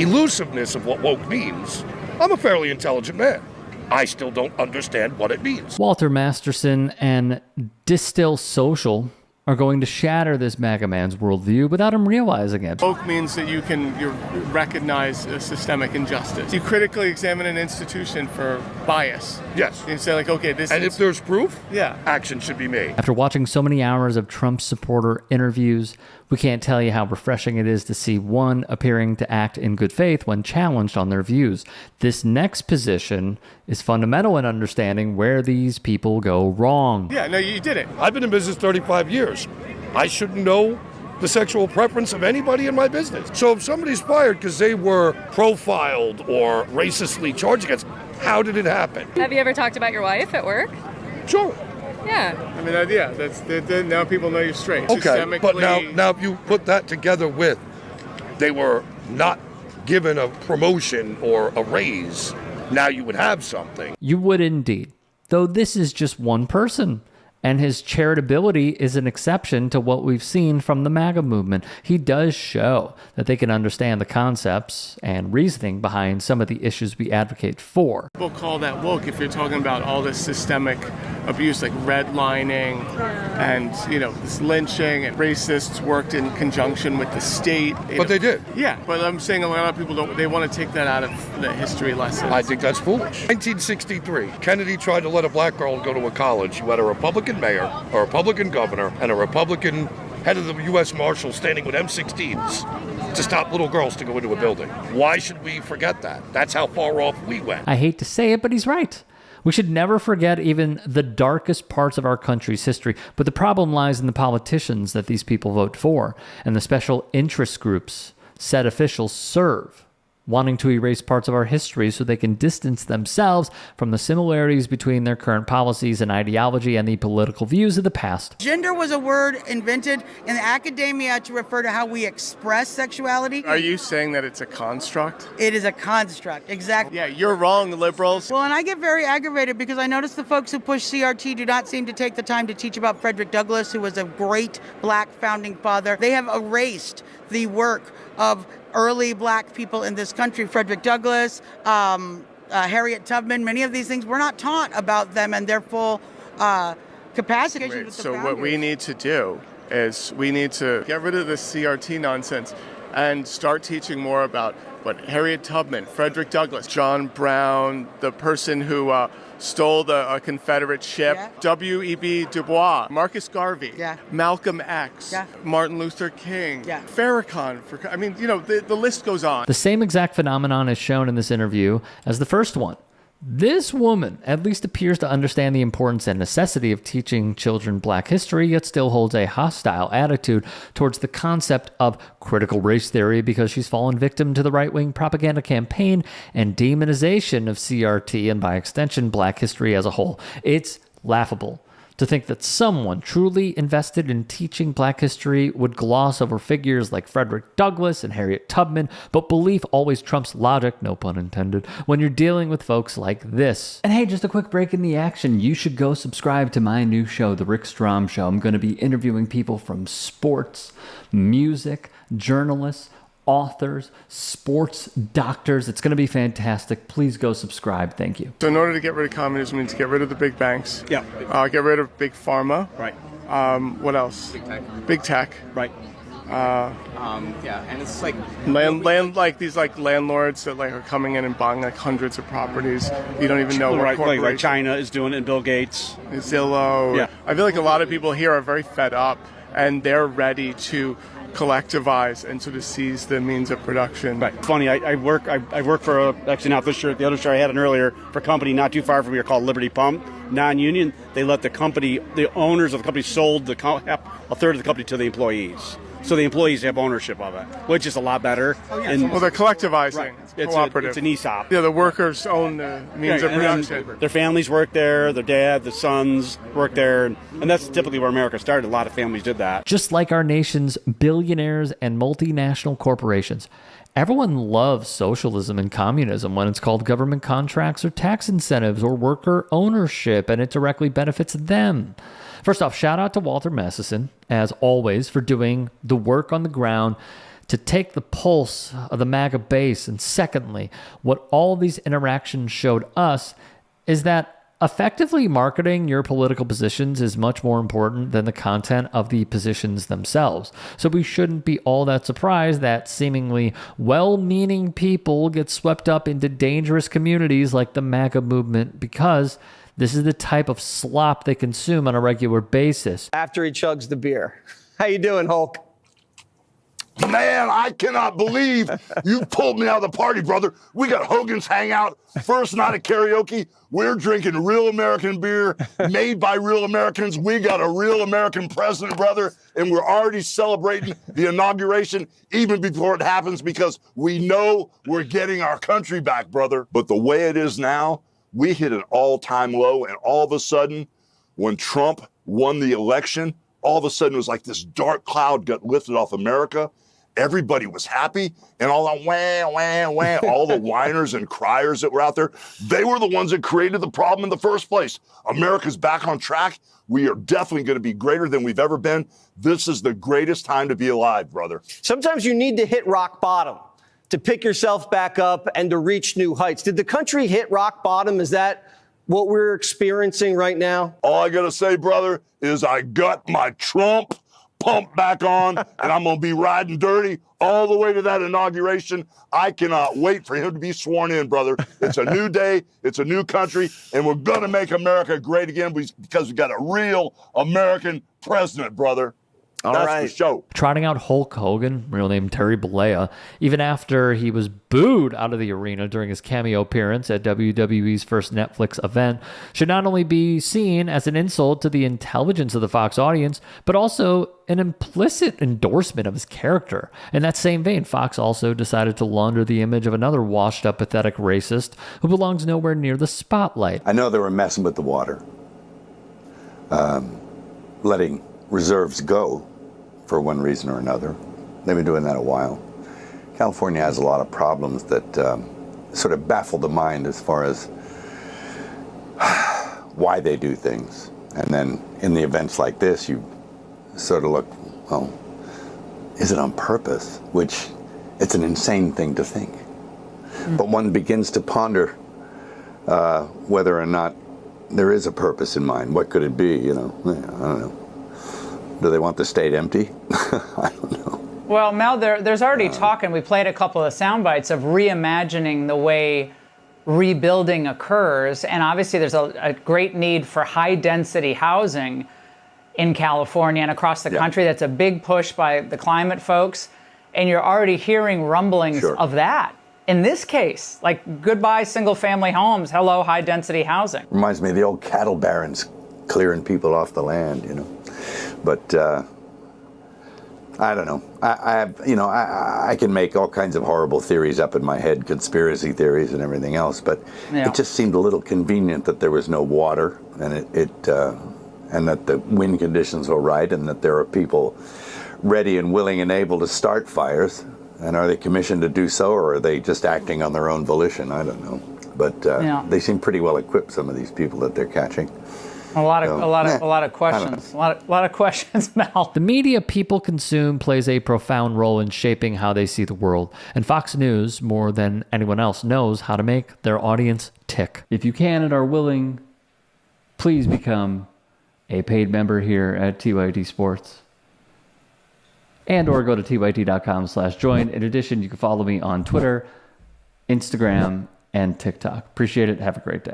elusiveness of what woke means, I'm a fairly intelligent man. I still don't understand what it means. Walter Masterson and Distill Social are going to shatter this MAGA man's worldview without him realizing it. Woke means that you recognize a systemic injustice. You critically examine an institution for bias. Yes. You say like, okay, this and is... if there's proof, yeah, action should be made. After watching so many hours of Trump supporter interviews, we can't tell you how refreshing it is to see one appearing to act in good faith when challenged on their views. This next position is fundamental in understanding where these people go wrong. Yeah, no, you did it. I've been in business 35 years. I shouldn't know the sexual preference of anybody in my business. So if somebody's fired because they were profiled or racistly charged against, how did it happen? Have you ever talked about your wife at work? Sure. Yeah. I mean, yeah, that's now people know you're straight. Okay, but now if you put that together with they were not given a promotion or a raise, now you would have something. You would indeed. Though this is just one person, and his charitability is an exception to what we've seen from the MAGA movement. He does show that they can understand the concepts and reasoning behind some of the issues we advocate for. People call that woke if you're talking about all this systemic abuse like redlining and, this lynching, and racists worked in conjunction with the state. But they did. Yeah, but I'm saying a lot of people they want to take that out of the history lessons. I think that's foolish. 1963, Kennedy tried to let a black girl go to a college who had a Republican mayor, a Republican governor, and a Republican head of the U.S. Marshal standing with M16s to stop little girls to go into a building. Why should we forget that? That's how far off we went. I hate to say it, but he's right. We should never forget even the darkest parts of our country's history, but the problem lies in the politicians that these people vote for and the special interest groups said officials serve, wanting to erase parts of our history so they can distance themselves from the similarities between their current policies and ideology and the political views of the past. Gender was a word invented in academia to refer to how we express sexuality. Are you saying that it's a construct? It is a construct, exactly. Yeah, you're wrong, liberals. Well, and I get very aggravated because I notice the folks who push CRT do not seem to take the time to teach about Frederick Douglass, who was a great black founding father. They have erased the work of early black people in this country, Frederick Douglass, Harriet Tubman. Many of these things, we're not taught about them and their full capacity. Wait, so what we need to do is we need to get rid of this CRT nonsense and start teaching more about what Harriet Tubman, Frederick Douglass, John Brown, the person who stole the Confederate ship, W.E.B. Du Bois, Marcus Garvey, Malcolm X, Martin Luther King, Farrakhan. The list goes on. The same exact phenomenon is shown in this interview as the first one. This woman at least appears to understand the importance and necessity of teaching children black history, yet still holds a hostile attitude towards the concept of critical race theory because she's fallen victim to the right-wing propaganda campaign and demonization of CRT and, by extension, black history as a whole. It's laughable to think that someone truly invested in teaching black history would gloss over figures like Frederick Douglass and Harriet Tubman, but belief always trumps logic, no pun intended, when you're dealing with folks like this. And hey, just a quick break in the action. You should go subscribe to my new show, The Rick Strom Show. I'm going to be interviewing people from sports, music, journalists, authors, sports doctors. It's going to be fantastic. Please go subscribe. Thank you. So in order to get rid of communism, we need to get rid of the big banks. Yeah. Get rid of big pharma. Right. What else? Big tech. Big tech. Right. And it's like land like these like landlords that like are coming in and buying like hundreds of properties. You don't even know what corporation. Like China is doing it, and Bill Gates, Zillow. Yeah. I feel like a lot of people here are very fed up, and they're ready to collectivize and sort of seize the means of production. Right. Funny, I work for actually not this shirt, the other shirt I had an earlier, for a company not too far from here called Liberty Pump, non-union. They let the owners of the company sold a third of the company to the employees. So the employees have ownership of it, which is a lot better. Oh, yeah. Well, they're collectivizing. Right. It's cooperative. It's an ESOP. Yeah, the workers own the means of production. Their families work there, their dad, the sons work there, and that's typically where America started. A lot of families did that. Just like our nation's billionaires and multinational corporations, everyone loves socialism and communism when it's called government contracts or tax incentives or worker ownership, and it directly benefits them. First off, shout out to Walter Masterson, as always, for doing the work on the ground to take the pulse of the MAGA base. And secondly, what all these interactions showed us is that effectively marketing your political positions is much more important than the content of the positions themselves. So we shouldn't be all that surprised that seemingly well-meaning people get swept up into dangerous communities like the MAGA movement, because this is the type of slop they consume on a regular basis. After he chugs the beer. How you doing, Hulk? Man, I cannot believe you pulled me out of the party, brother. We got Hogan's Hangout, first night of karaoke. We're drinking real American beer made by real Americans. We got a real American president, brother, and we're already celebrating the inauguration even before it happens because we know we're getting our country back, brother. But the way it is now, we hit an all-time low, and all of a sudden, when Trump won the election, all of a sudden it was like this dark cloud got lifted off America. Everybody was happy, and all the wah, wah, wah, all the whiners and criers that were out there, they were the ones that created the problem in the first place. America's back on track. We are definitely going to be greater than we've ever been. This is the greatest time to be alive, brother. Sometimes you need to hit rock bottom to pick yourself back up and to reach new heights. Did the country hit rock bottom? Is that what we're experiencing right now? All I got to say, brother, is I got my Trump pump back on, and I'm going to be riding dirty all the way to that inauguration. I cannot wait for him to be sworn in, brother. It's a new day. It's a new country, and we're going to make America great again because we got a real American president, brother. That's the show. Trotting out Hulk Hogan, real name Terry Bollea, even after he was booed out of the arena during his cameo appearance at WWE's first Netflix event, should not only be seen as an insult to the intelligence of the Fox audience, but also an implicit endorsement of his character. In that same vein, Fox also decided to launder the image of another washed-up, pathetic racist who belongs nowhere near the spotlight. I know they were messing with the water, letting reserves go for one reason or another. They've been doing that a while. California has a lot of problems that sort of baffle the mind as far as why they do things. And then in the events like this, you sort of look, well, is it on purpose? Which, it's an insane thing to think. But one begins to ponder whether or not there is a purpose in mind. What could it be, you know? I don't know. Do they want the state empty? I don't know. Well, Mel, there's already talk, and we played a couple of sound bites of reimagining the way rebuilding occurs. And obviously there's a great need for high-density housing in California and across the country. That's a big push by the climate folks. And you're already hearing rumblings of that. In this case, like goodbye single-family homes, hello high-density housing. Reminds me of the old cattle barons clearing people off the land, you know. But I don't know. I can make all kinds of horrible theories up in my head, conspiracy theories and everything else. But it just seemed a little convenient that there was no water, and and that the wind conditions were right, and that there are people ready and willing and able to start fires. And are they commissioned to do so, or are they just acting on their own volition? I don't know. But they seem pretty well equipped, some of these people that they're catching. A lot of questions. A lot of questions, Mel. The media people consume plays a profound role in shaping how they see the world, and Fox News, more than anyone else, knows how to make their audience tick. If you can and are willing, please become a paid member here at TYT Sports, and or go to tyt.com/join. In addition, you can follow me on Twitter, Instagram, and TikTok. Appreciate it. Have a great day.